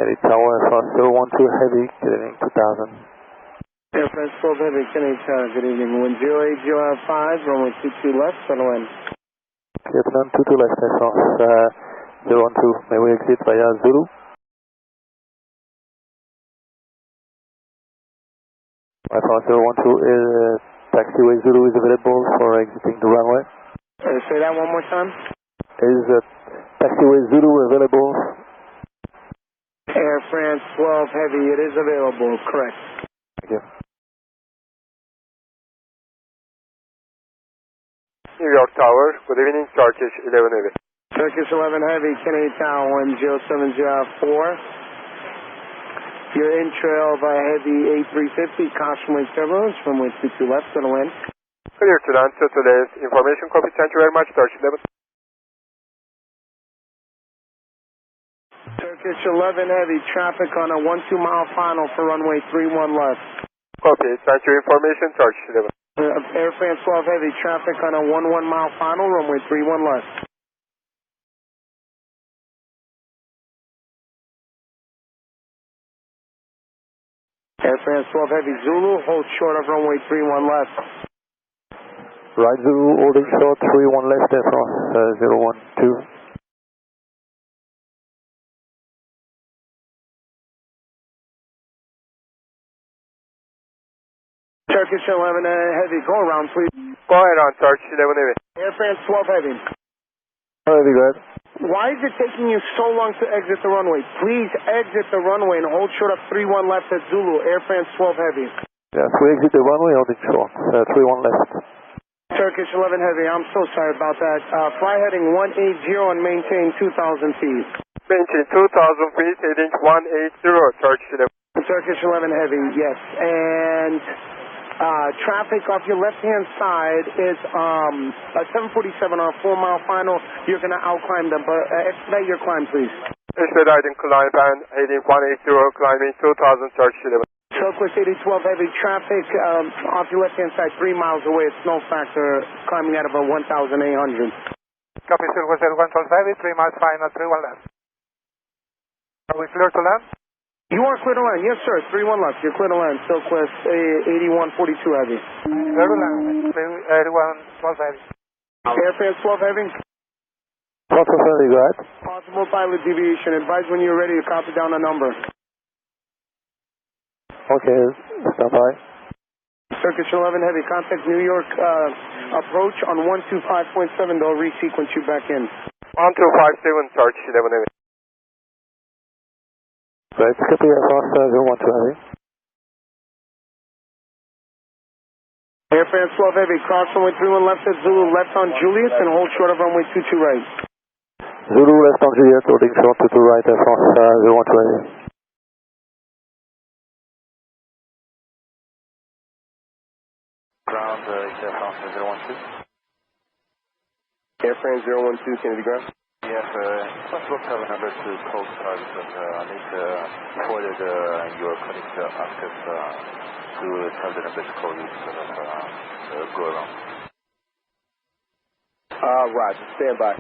Kennedy Tower, AirFrance 012 Heavy, good evening, 2000. AirFrance 12 Heavy, Kennedy Tower, good evening. 10805, runway 22 left, on the wind. Clear to land, 22 left, AirFrance 012. May we exit via Zulu? AirFrance 012, taxiway Zulu is available for exiting the runway. Say that one more time. Is taxiway Zulu available? AirFrance 12 Heavy, it is available, correct. Thank you. New York Tower, good evening, Turkish 11 Heavy. Turkish 11 Heavy, Kennedy Tower, 10704. You're in trail by Heavy A350, caution wing turbulence, runway 22 left, on the wind. Clear to land, to today's information copy, thank you very much, Turkish 11. Turkish 11 Heavy, traffic on a 1-2 mile final for runway 31 left. Copy, thank you information, Turkish 11. AirFrance 12 Heavy, traffic on a 1-1 mile final, runway 31 left. AirFrance 12 Heavy, Zulu, hold short of runway 31 left. Right Zulu, holding short, 31 left, AirFrance 012. Turkish 11 Heavy, go around please. Go ahead on, Turkish 11 Heavy. AirFrance 12 Heavy. Heavy, go ahead. Why is it taking you so long to exit the runway? Please exit the runway and hold short of 31 left at Zulu, AirFrance 12 Heavy. Yes, we exit the runway, holding short, 31 left. Turkish 11 Heavy, I'm so sorry about that. Fly heading 180 and maintain 2,000 feet. Maintain 2,000 feet, heading 180, Turkish 11. Turkish 11 Heavy, yes. And traffic off your left-hand side is a 747 on a 4-mile final. You're going to outclimb them, but expedite your climb, please. Expediting climb and heading 180, climbing 2,000, Turkish 11. Southwest 8012 Heavy, traffic off your left-hand side 3 miles away. It's no factor, climbing out of a 1,800. Copy, Southwest 8112 Heavy, 3 miles final, 31 left. Are we clear to land? You are clear to land, yes sir, 31 left, you're clear to land, Southwest 8142 Heavy. Clear to land, 8112 Heavy. AirFrance 12 Heavy. Southwest Heavy, go ahead. Possible pilot deviation, advise when you're ready to copy down a number. Okay, stand by. Turkish 11 Heavy, contact New York approach on 125.7, they'll resequence you back in. 1257, Turkish 11 Heavy. Right, copy AirFrance 012 Heavy. AirFrance 12 Heavy, cross runway 31 left at Zulu, left on Julius, and hold short of runway 22 right. Zulu left on Juliet, holding short 22 right, AirFrance 012 Heavy. Ground, AirFrance 012. AirFrance 012, Kennedy ground. Yes, possible to have a number to call start because I need before your colleagues ask us to tell the number to call you because of go around. Roger, stand by.